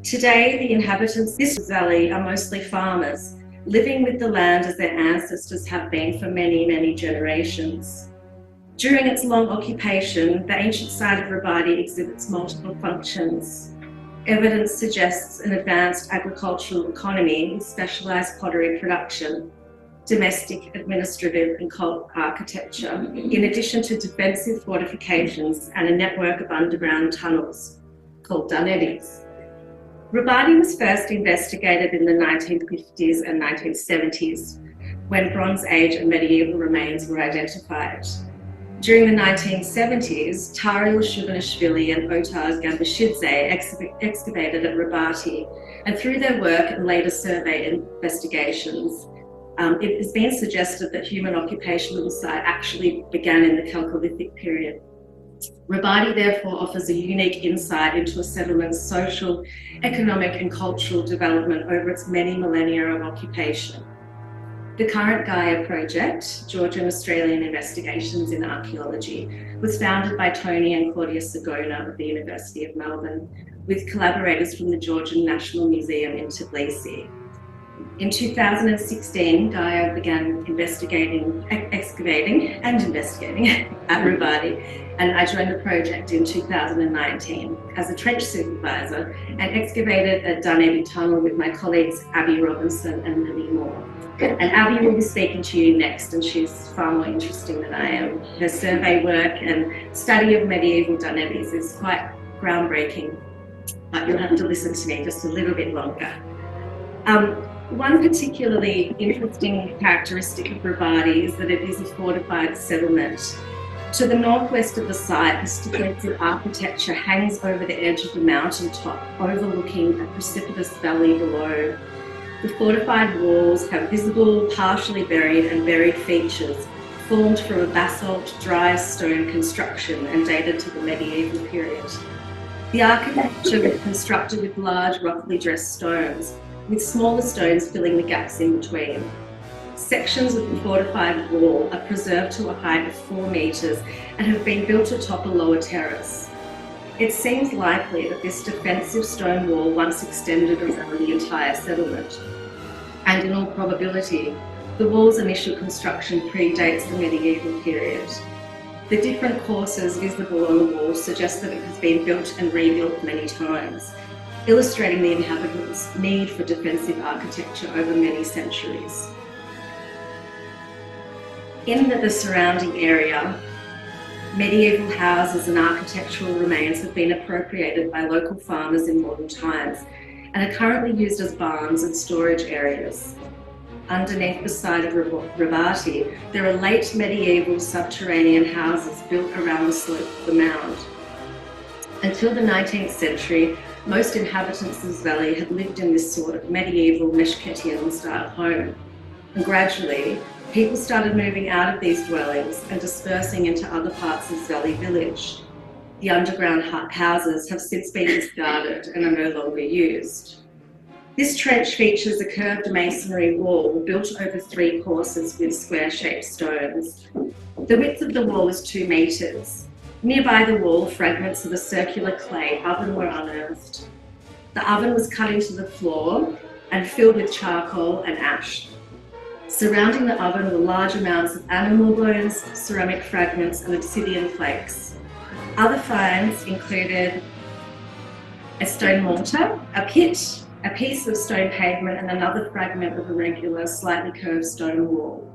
Today, the inhabitants of this valley are mostly farmers, living with the land as their ancestors have been for many, many generations. During its long occupation, the ancient site of Rabadi exhibits multiple functions. Evidence suggests an advanced agricultural economy with specialised pottery production, domestic, administrative and cult architecture, in addition to defensive fortifications and a network of underground tunnels called dunedis. Rabadi was first investigated in the 1950s and 1970s, when Bronze Age and medieval remains were identified. During the 1970s, Tariel Shubanishvili and Otar Gambashidze excavated at Rabadi, and through their work and later survey investigations, it has been suggested that human occupation of the site actually began in the Chalcolithic period. Rabadi therefore offers a unique insight into a settlement's social, economic and cultural development over its many millennia of occupation. The current Gaia project, Georgian Australian Investigations in Archaeology, was founded by Tony and Claudia Sagona of the University of Melbourne, with collaborators from the Georgian National Museum in Tbilisi. In 2016, Gaia began excavating at Rabadi, and I joined the project in 2019 as a trench supervisor and excavated a Dunedin tunnel with my colleagues Abby Robinson and Lily Moore. And Abby will be speaking to you next, and she's far more interesting than I am. Her survey work and study of medieval Dunedis is quite groundbreaking, but you'll have to listen to me just a little bit longer. One particularly interesting characteristic of Rabadi is that it is a fortified settlement. To the northwest of the site, this defensive architecture hangs over the edge of the mountaintop, overlooking a precipitous valley below. The fortified walls have visible, partially buried and buried features formed from a basalt dry stone construction and dated to the medieval period. The architecture is constructed with large, roughly dressed stones, with smaller stones filling the gaps in between. Sections of the fortified wall are preserved to a height of 4 metres and have been built atop a lower terrace. It seems likely that this defensive stone wall once extended around the entire settlement. And in all probability, the wall's initial construction predates the medieval period. The different courses visible on the wall suggest that it has been built and rebuilt many times, illustrating the inhabitants' need for defensive architecture over many centuries. In the surrounding area, medieval houses and architectural remains have been appropriated by local farmers in modern times and are currently used as barns and storage areas. Underneath the site of Rabadi, there are late medieval subterranean houses built around the slope of the mound. Until the 19th century, most inhabitants of this valley had lived in this sort of medieval Meshketian-style home, and gradually, people started moving out of these dwellings and dispersing into other parts of Valley Village. The underground houses have since been discarded and are no longer used. This trench features a curved masonry wall built over 3 courses with square-shaped stones. The width of the wall is 2 metres. Nearby the wall, fragments of a circular clay oven were unearthed. The oven was cut into the floor and filled with charcoal and ash. Surrounding the oven were large amounts of animal bones, ceramic fragments and obsidian flakes. Other finds included a stone mortar, a pit, a piece of stone pavement and another fragment of a regular, slightly curved stone wall.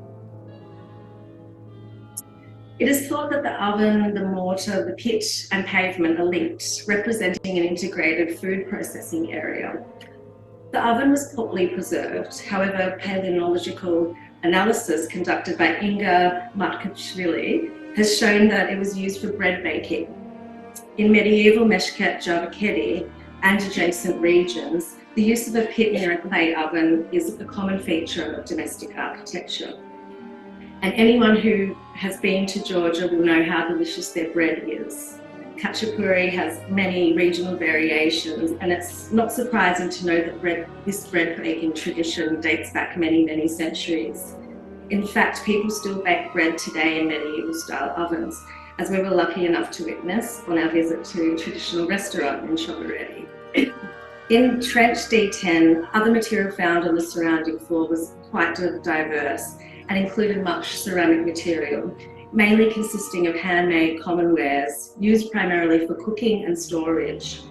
It is thought that the oven, the mortar, the pit and pavement are linked, representing an integrated food processing area. The oven was poorly preserved. However, paleontological analysis conducted by Inga Matkashvili has shown that it was used for bread baking. In medieval Meshket Javakedi and adjacent regions, the use of a pit near a clay oven is a common feature of domestic architecture. And anyone who has been to Georgia will know how delicious their bread is. Khachapuri has many regional variations, and it's not surprising to know that this bread baking tradition dates back many, many centuries. In fact, people still bake bread today in medieval-style ovens, as we were lucky enough to witness on our visit to a traditional restaurant in Shobareti. In trench D10, other material found on the surrounding floor was quite diverse and included much ceramic material, mainly consisting of handmade common wares used primarily for cooking and storage.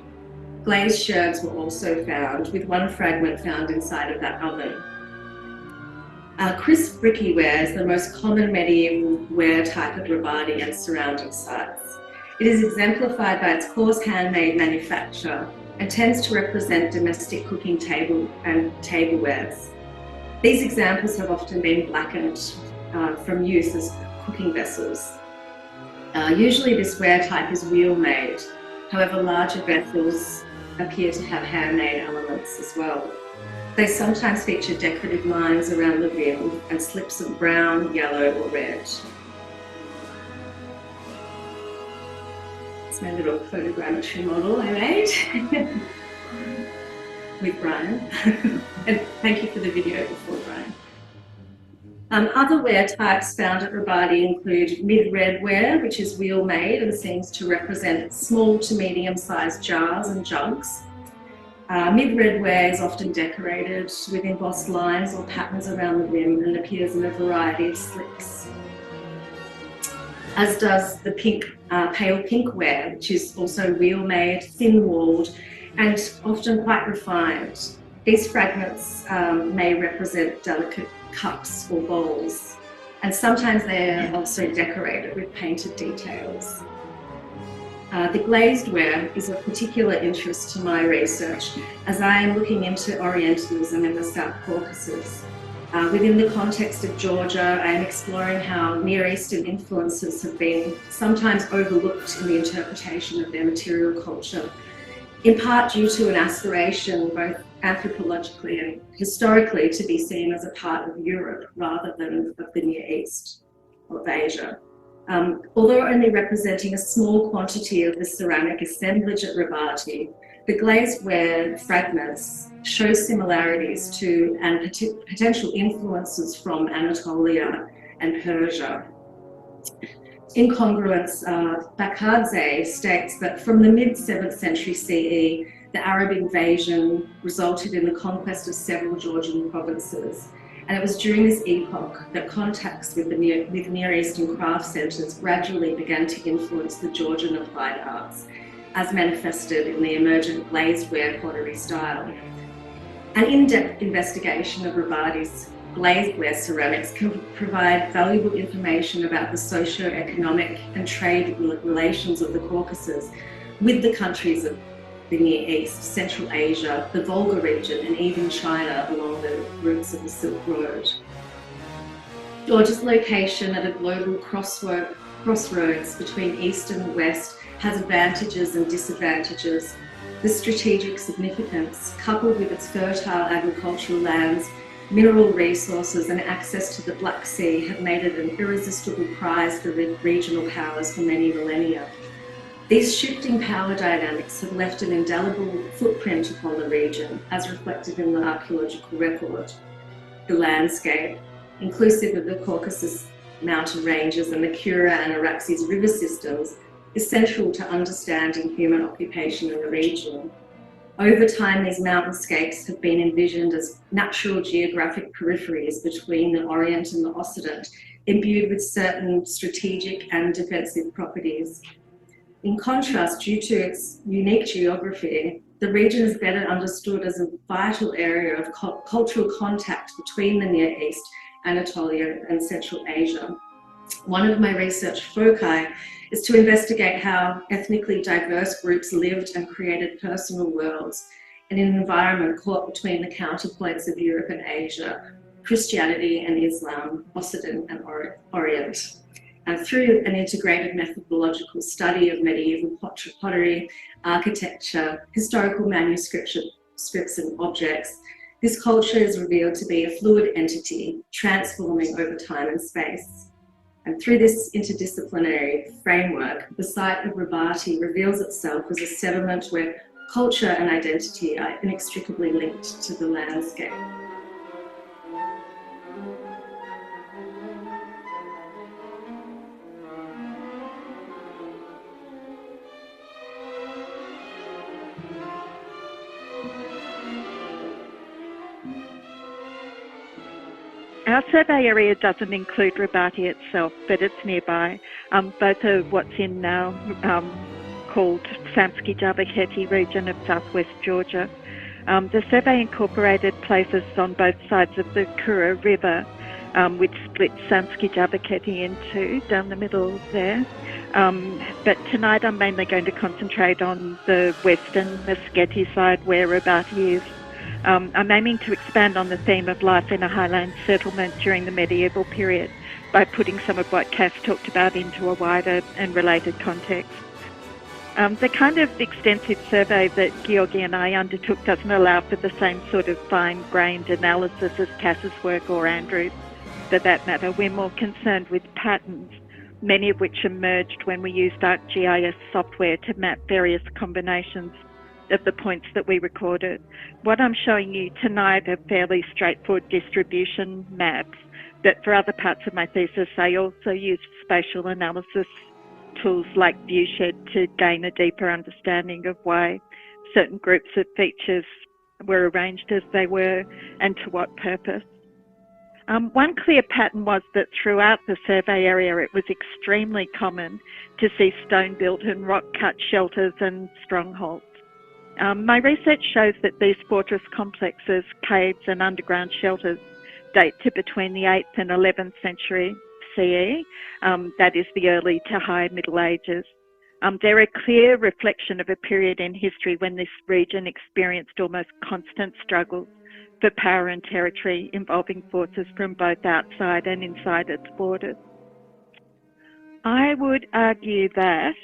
Glazed sherds were also found, with one fragment found inside of that oven. Crisp bricky ware is the most common medieval ware type of Rabadi and surrounding sites. It is exemplified by its coarse handmade manufacture and tends to represent domestic cooking table and tablewares. These examples have often been blackened from use as cooking vessels. Usually this ware type is wheel-made, however larger vessels appear to have handmade elements as well. They sometimes feature decorative lines around the rim and slips of brown, yellow or red. It's my little photogrammetry model I made with Brian. And thank you for the video before, Brian. Other ware types found at Rabadi include mid-red ware, which is wheel-made and seems to represent small to medium-sized jars and jugs. Mid-red ware is often decorated with embossed lines or patterns around the rim and appears in a variety of slips. As does the pale pink ware, which is also wheel-made, thin-walled, and often quite refined. These fragments may represent delicate cups or bowls, and sometimes they are also decorated with painted details. The glazed ware is of particular interest to my research as I am looking into Orientalism in the South Caucasus. Within the context of Georgia, I am exploring how Near Eastern influences have been sometimes overlooked in the interpretation of their material culture, in part due to an aspiration, both anthropologically and historically, to be seen as a part of Europe rather than of the Near East or of Asia. Although only representing a small quantity of the ceramic assemblage at Rabadi, the glazed ware fragments show similarities to and potential influences from Anatolia and Persia. Incongruence, Bakardze states that from the mid-7th century CE, the Arab invasion resulted in the conquest of several Georgian provinces. And it was during this epoch that contacts with Near Eastern craft centres gradually began to influence the Georgian applied arts, as manifested in the emergent glazed ware pottery style. An in-depth investigation of Rabadi's glazed ware ceramics can provide valuable information about the socio-economic and trade relations of the Caucasus with the countries of the Near East, Central Asia, the Volga region, and even China along the routes of the Silk Road. Georgia's location at a global crossroads between East and West has advantages and disadvantages. The strategic significance, coupled with its fertile agricultural lands, mineral resources and access to the Black Sea, have made it an irresistible prize for regional powers for many millennia. These shifting power dynamics have left an indelible footprint upon the region, as reflected in the archaeological record. The landscape, inclusive of the Caucasus mountain ranges and the Kura and Araxes river systems, is central to understanding human occupation in the region. Over time, these mountainscapes have been envisioned as natural geographic peripheries between the Orient and the Occident, imbued with certain strategic and defensive properties. In contrast, due to its unique geography, the region is better understood as a vital area of cultural contact between the Near East, Anatolia, and Central Asia. One of my research foci is to investigate how ethnically diverse groups lived and created personal worlds in an environment caught between the counterpoints of Europe and Asia, Christianity and Islam, Occident and Orient. Through an integrated methodological study of medieval pottery, architecture, historical manuscripts and objects, this culture is revealed to be a fluid entity, transforming over time and space. And through this interdisciplinary framework, the site of Rabadi reveals itself as a sediment where culture and identity are inextricably linked to the landscape. Our survey area doesn't include Rabati itself, but it's nearby. Both are what's in now called Samski-Javakheti region of southwest Georgia. The survey incorporated places on both sides of the Kura River, which split Samski-Javakheti in two down the middle there. But tonight I'm mainly going to concentrate on the western Meskheti side where Rabati is. I'm aiming to expand on the theme of life in a highland settlement during the medieval period by putting some of what Cass talked about into a wider and related context. The kind of extensive survey that Georgi and I undertook doesn't allow for the same sort of fine-grained analysis as Cass's work or Andrew's. For that matter, we're more concerned with patterns, many of which emerged when we used ArcGIS software to map various combinations of the points that we recorded. What I'm showing you tonight are fairly straightforward distribution maps, but for other parts of my thesis, I also used spatial analysis tools like ViewShed to gain a deeper understanding of why certain groups of features were arranged as they were and to what purpose. One clear pattern was that throughout the survey area it was extremely common to see stone-built and rock-cut shelters and strongholds. My research shows that these fortress complexes, caves and underground shelters date to between the 8th and 11th century CE, that is the early to high Middle Ages. They're a clear reflection of a period in history when this region experienced almost constant struggles for power and territory involving forces from both outside and inside its borders. I would argue that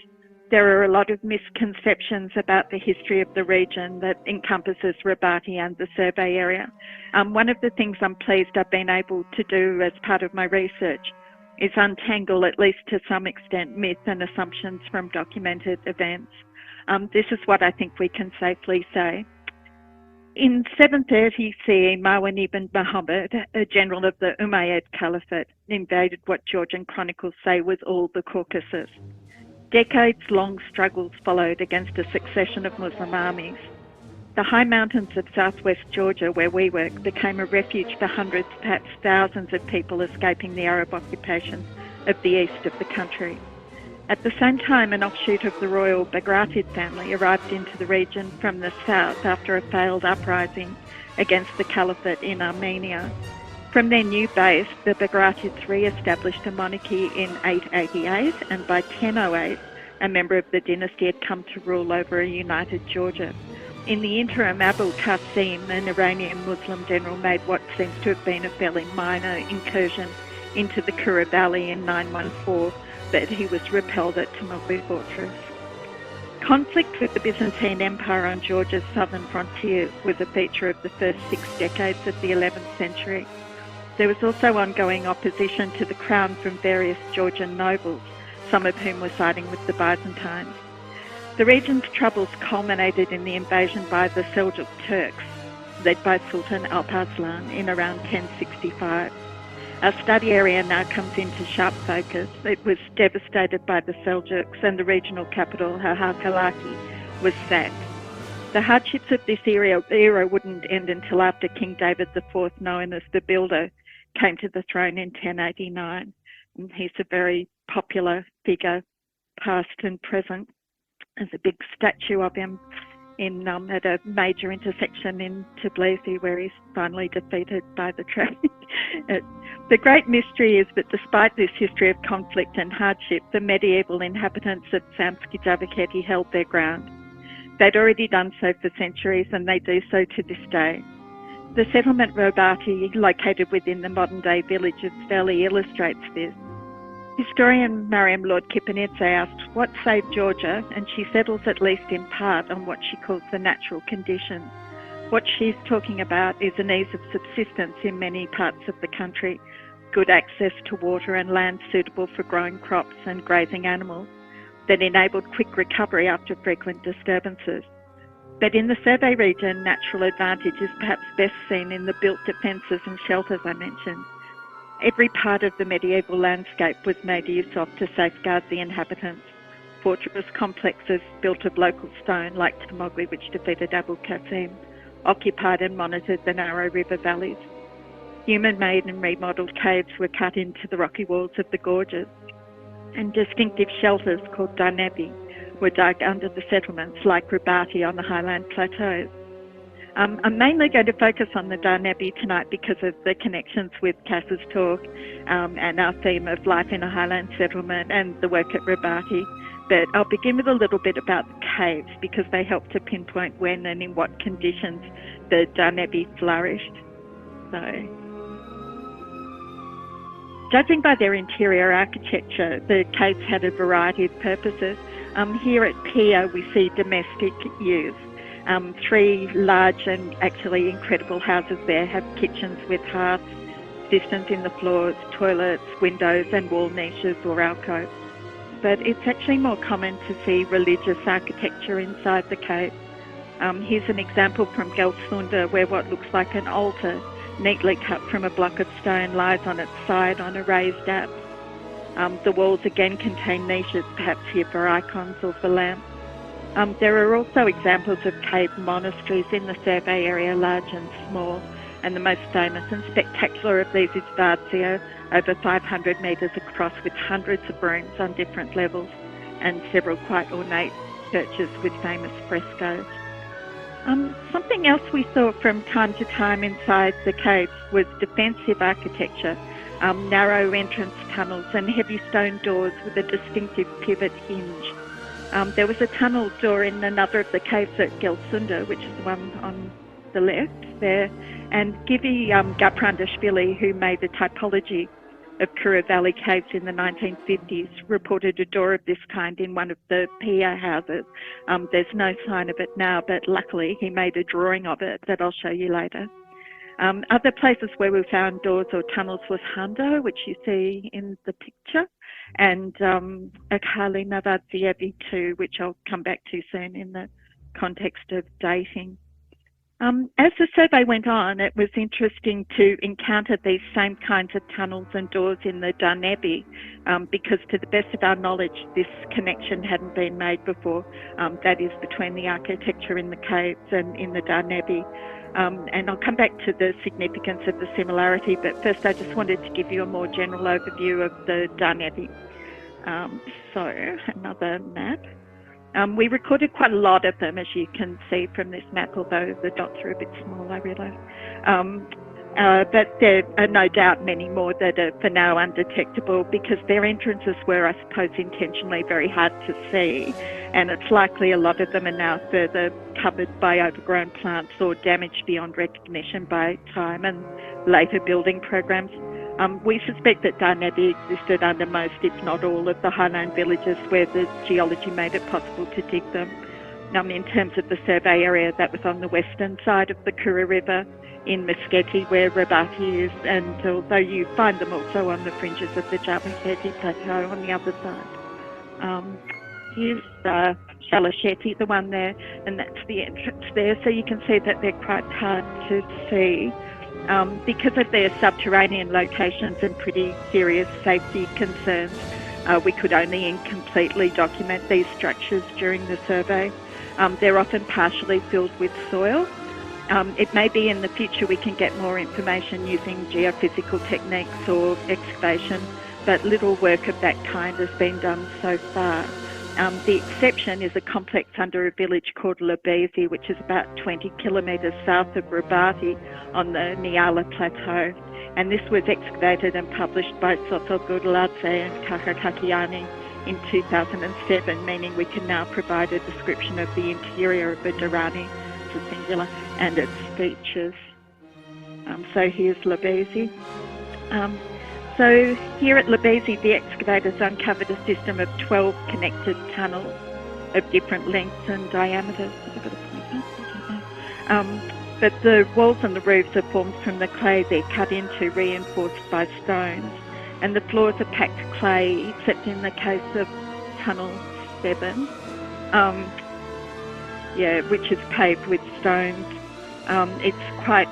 there are a lot of misconceptions about the history of the region that encompasses Rabati and the survey area. One of the things I'm pleased I've been able to do as part of my research is untangle, at least to some extent, myth and assumptions from documented events. This is what I think we can safely say. In 730 CE, Marwan ibn Muhammad, a general of the Umayyad Caliphate, invaded what Georgian chronicles say was all the Caucasus. Decades-long struggles followed against a succession of Muslim armies. The high mountains of southwest Georgia, where we work, became a refuge for hundreds, perhaps thousands of people escaping the Arab occupation of the east of the country. At the same time, an offshoot of the royal Bagratid family arrived into the region from the south after a failed uprising against the Caliphate in Armenia. From their new base, the Bagratids re-established a monarchy in 888, and by 1008, a member of the dynasty had come to rule over a united Georgia. In the interim, Abul Qasim, an Iranian Muslim general, made what seems to have been a fairly minor incursion into the Kura Valley in 914, but he was repelled at Tamoglu Fortress. Conflict with the Byzantine Empire on Georgia's southern frontier was a feature of the first 6 decades of the 11th century. There was also ongoing opposition to the crown from various Georgian nobles, some of whom were siding with the Byzantines. The region's troubles culminated in the invasion by the Seljuk Turks, led by Sultan Alp-Arslan in around 1065. Our study area now comes into sharp focus. It was devastated by the Seljuks, and the regional capital, Halkalaki, was sacked. The hardships of this era wouldn't end until after King David IV, known as the Builder, came to the throne in 1089. And he's a very popular figure, past and present. There's a big statue of him at a major intersection in Tbilisi, where he's finally defeated by the train. The great mystery is that despite this history of conflict and hardship, the medieval inhabitants of Samski-Javakheti held their ground. They'd already done so for centuries, and they do so to this day. The settlement Rabati, located within the modern-day village of Sveli, illustrates this. Historian Mariam Lord-Kipanidze asked, what saved Georgia? And she settles at least in part on what she calls the natural conditions. What she's talking about is an ease of subsistence in many parts of the country, good access to water and land suitable for growing crops and grazing animals that enabled quick recovery after frequent disturbances. But in the survey region, natural advantage is perhaps best seen in the built defences and shelters I mentioned. Every part of the medieval landscape was made use of to safeguard the inhabitants. Fortress complexes built of local stone, like Tamoglu, which defeated Abul Qasim, occupied and monitored the narrow river valleys. Human-made and remodelled caves were cut into the rocky walls of the gorges, and distinctive shelters called darnebi were dug under the settlements like Rabati on the highland plateaus. I'm mainly going to focus on the darnebi tonight because of the connections with Cass's talk and our theme of life in a highland settlement and the work at Rabati. But I'll begin with a little bit about the caves because they help to pinpoint when and in what conditions the darnebi flourished. So, judging by their interior architecture, the caves had a variety of purposes. Here at Pia, we see domestic use. 3 large and actually incredible houses there have kitchens with hearths, systems in the floors, toilets, windows and wall niches or alcoves. But it's actually more common to see religious architecture inside the cave. Here's an example from Gelsunda where what looks like an altar, neatly cut from a block of stone, lies on its side on a raised apse. The walls again contain niches, perhaps here for icons or for lamps. There are also examples of cave monasteries in the survey area, large and small, and the most famous and spectacular of these is Vazio, over 500 metres across with hundreds of rooms on different levels and several quite ornate churches with famous frescoes. Something else we saw from time to time inside the caves was defensive architecture, narrow entrance tunnels and heavy stone doors with a distinctive pivot hinge. There was a tunnel door in another of the caves at Gelsunda, which is the one on the left there, and Givi Gaprandashvili, who made the typology of Kura Valley caves in the 1950s, reported a door of this kind in one of the Pia houses. There's no sign of it now, but luckily he made a drawing of it that I'll show you later. Other places where we found doors or tunnels was Hando, which you see in the picture, and Akali Navadzievi too, which I'll come back to soon in the context of dating. As the survey went on, it was interesting to encounter these same kinds of tunnels and doors in the darnebi because to the best of our knowledge, this connection hadn't been made before, that is between the architecture in the caves and in the darnebi. And I'll come back to the significance of the similarity, but first I just wanted to give you a more general overview of the darnebi. So, another map. We recorded quite a lot of them, as you can see from this map, although the dots are a bit small, I realise. But there are no doubt many more that are for now undetectable because their entrances were, I suppose, intentionally very hard to see, and it's likely a lot of them are now further covered by overgrown plants or damaged beyond recognition by time and later building programs. We suspect that darnebi existed under most, if not all, of the highland villages where the geology made it possible to dig them. In terms of the survey area, that was on the western side of the Kura River in Meskheti, where Rabati is, and although you find them also on the fringes of the Jabaketi Plateau on the other side. Here's Shalasheti, the one there, and that's the entrance there, so you can see that they're quite hard to see. Because of their subterranean locations and pretty serious safety concerns, we could only incompletely document these structures during the survey. They're often partially filled with soil. It may be in the future we can get more information using geophysical techniques or excavation, but little work of that kind has been done so far. The exception is a complex under a village called Labezi, which is about 20 kilometres south of Rabati on the Niala Plateau. And this was excavated and published by Soto Gudaladze and Kakakakiani in 2007, meaning we can now provide a description of the interior of a Dharani, it's a singular, and its features. So here's Labezi. So here at Labezi, the excavators uncovered a system of 12 connected tunnels of different lengths and diameters. But the walls and the roofs are formed from the clay they're cut into, reinforced by stones. And the floors are packed clay, except in the case of Tunnel 7, which is paved with stones. It's quite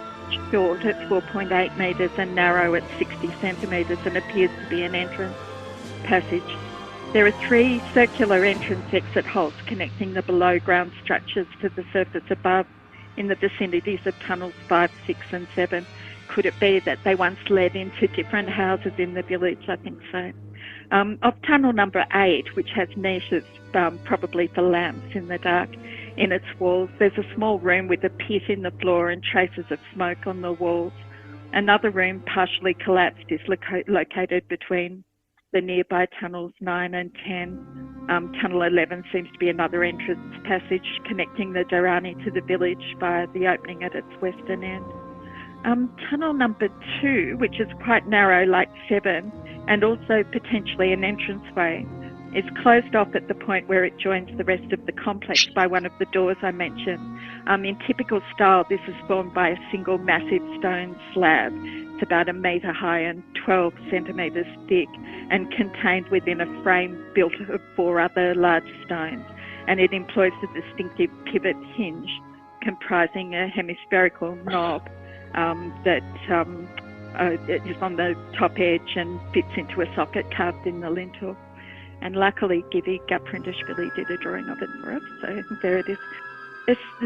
short at 4.8 metres and narrow at 60 centimetres and appears to be an entrance passage. There are 3 circular entrance exit holes connecting the below ground structures to the surface above, in the vicinities of tunnels 5, 6 and 7. Could it be that they once led into different houses in the village? I think so. Of tunnel number 8, which has niches probably for lamps in the dark in its walls, there's a small room with a pit in the floor and traces of smoke on the walls. Another room, partially collapsed, is located between the nearby tunnels 9 and 10. Tunnel 11 seems to be another entrance passage connecting the Darani to the village via the opening at its western end. Tunnel number 2, which is quite narrow like 7, and also potentially an entranceway, is closed off at the point where it joins the rest of the complex by one of the doors I mentioned. In typical style, this is formed by a single massive stone slab. It's about 1 metre high and 12 centimetres thick, and contained within a frame built of 4 other large stones. And it employs a distinctive pivot hinge comprising a hemispherical knob that is on the top edge and fits into a socket carved in the lintel. And luckily, Gibby Gutprintishvili did a drawing of it for us, so there it is.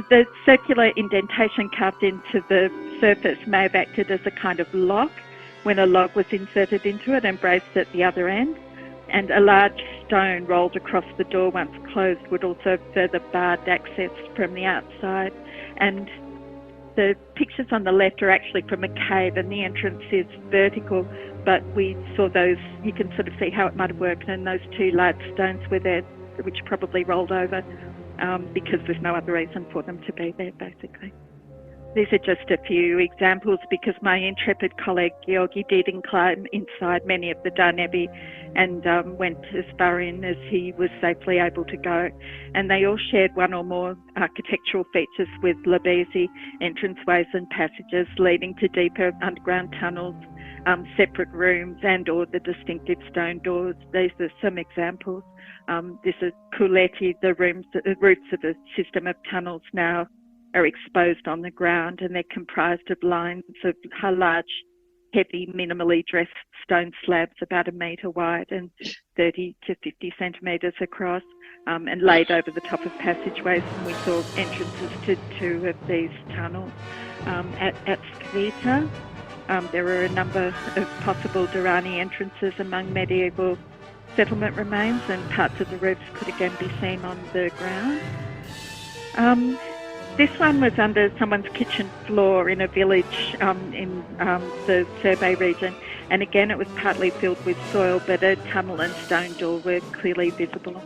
The circular indentation carved into the surface may have acted as a kind of lock when a log was inserted into it and braced at the other end. And a large stone rolled across the door once closed would also have further barred access from the outside. And the pictures on the left are actually from a cave, and the entrance is vertical, but we saw those, you can sort of see how it might have worked, and those 2 large stones were there, which probably rolled over because there's no other reason for them to be there, basically. These are just a few examples because my intrepid colleague Georgi did climb inside many of the Darnebi and went as far in as he was safely able to go. And they all shared one or more architectural features with Labesi, entranceways and passages leading to deeper underground tunnels, separate rooms and or the distinctive stone doors. These are some examples. This is Kuleti, the roots of a system of tunnels now are exposed on the ground, and they're comprised of lines of large, heavy, minimally dressed stone slabs about 1 metre wide and 30 to 50 centimetres across, and laid over the top of passageways. And we saw entrances to 2 of these tunnels. At Skvita, there are a number of possible Darani entrances among medieval settlement remains, and parts of the roofs could again be seen on the ground. This one was under someone's kitchen floor in a village in the Serbay region, and again it was partly filled with soil, but a tunnel and stone door were clearly visible.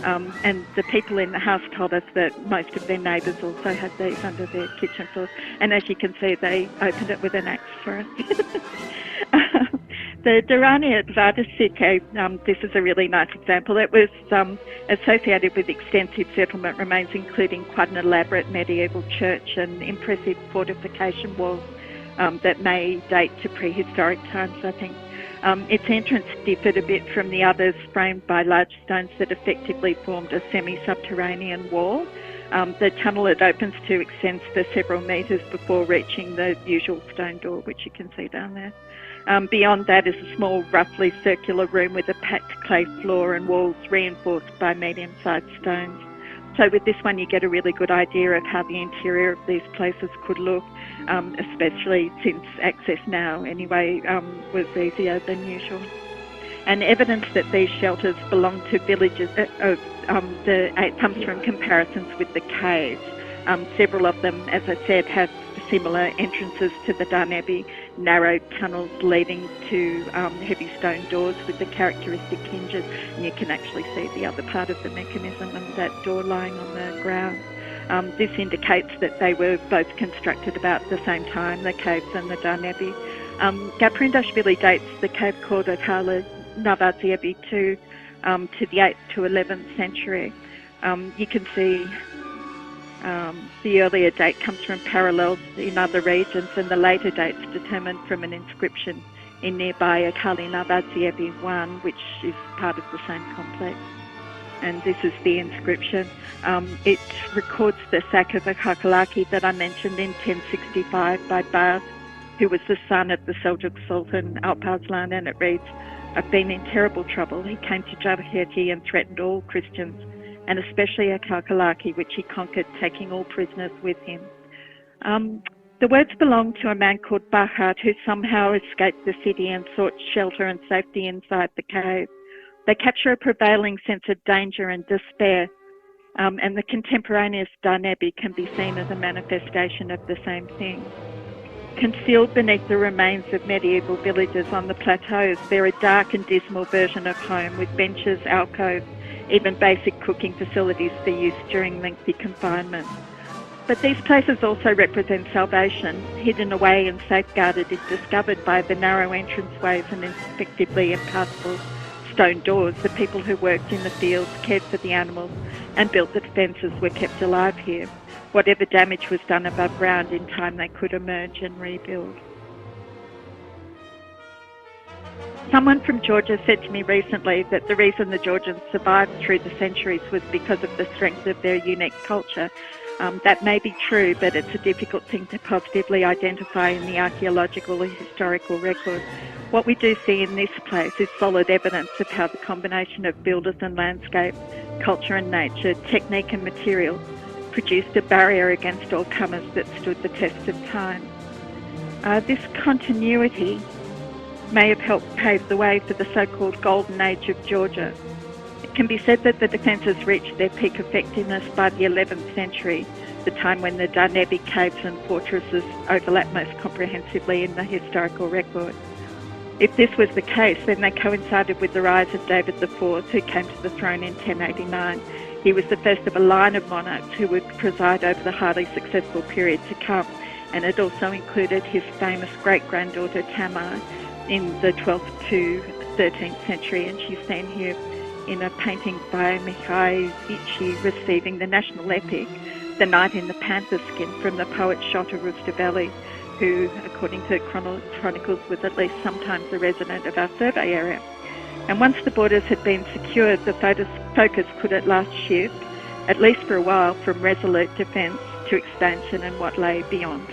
And the people in the house told us that most of their neighbours also had these under their kitchen floor, and as you can see, they opened it with an axe for us. The Darani at Vardasike, this is a really nice example. It was associated with extensive settlement remains, including quite an elaborate medieval church and impressive fortification walls that may date to prehistoric times, I think. Its entrance differed a bit from the others, framed by large stones that effectively formed a semi-subterranean wall. The tunnel it opens to extends for several metres before reaching the usual stone door, which you can see down there. Beyond that is a small, roughly circular room with a packed clay floor and walls reinforced by medium-sized stones. So with this one, you get a really good idea of how the interior of these places could look, especially since access now, anyway, was easier than usual. And evidence that these shelters belong to villages comes from comparisons with the caves. Several of them, as I said, have similar entrances to the Darnebi, narrow tunnels leading to heavy stone doors with the characteristic hinges, and you can actually see the other part of the mechanism and that door lying on the ground. This indicates that they were both constructed about the same time, the caves and the Darnebi. Gaprindashvili dates the cave called Akala Navazievi to the 8th to 11th century. You can see the earlier date comes from parallels in other regions, and the later dates determined from an inscription in nearby Akali Navazievi 1, which is part of the same complex. And this is the inscription. It records the sack of Akakalaki that I mentioned in 1065 by Baz, who was the son of the Seljuk Sultan Alparslan, and it reads, "I've been in terrible trouble. He came to Javakheti and threatened all Christians, and especially Akakalaki, which he conquered, taking all prisoners with him. The words belong to a man called Bachat, who somehow escaped the city and sought shelter and safety inside the cave. They capture a prevailing sense of danger and despair, and the contemporaneous Danebi can be seen as a manifestation of the same thing. Concealed beneath the remains of medieval villages on the plateaus, they're a dark and dismal version of home with benches, alcoves, even basic cooking facilities for use during lengthy confinement. But these places also represent salvation, hidden away and safeguarded if discovered by the narrow entranceways and effectively impassable stone doors. The people who worked in the fields, cared for the animals and built the defences were kept alive here. Whatever damage was done above ground, in time they could emerge and rebuild. Someone from Georgia said to me recently that the reason the Georgians survived through the centuries was because of the strength of their unique culture. That may be true, but it's a difficult thing to positively identify in the archaeological or historical record. What we do see in this place is solid evidence of how the combination of builders and landscape, culture and nature, technique and material produced a barrier against all comers that stood the test of time. This continuity may have helped pave the way for the so-called Golden Age of Georgia. It can be said that the defences reached their peak effectiveness by the 11th century, the time when the Danebi caves and fortresses overlap most comprehensively in the historical record. If this was the case, then they coincided with the rise of David IV, who came to the throne in 1089. He was the first of a line of monarchs who would preside over the highly successful period to come, and it also included his famous great-granddaughter Tamar in the 12th to 13th century, and she's seen here in a painting by Mihai Zicci receiving the national epic, The Knight in the Panther Skin, from the poet Shota Rustaveli, who, according to chronicles, was at least sometimes a resident of our survey area. And once the borders had been secured, the focus could at last shift, at least for a while, from resolute defence to expansion and what lay beyond.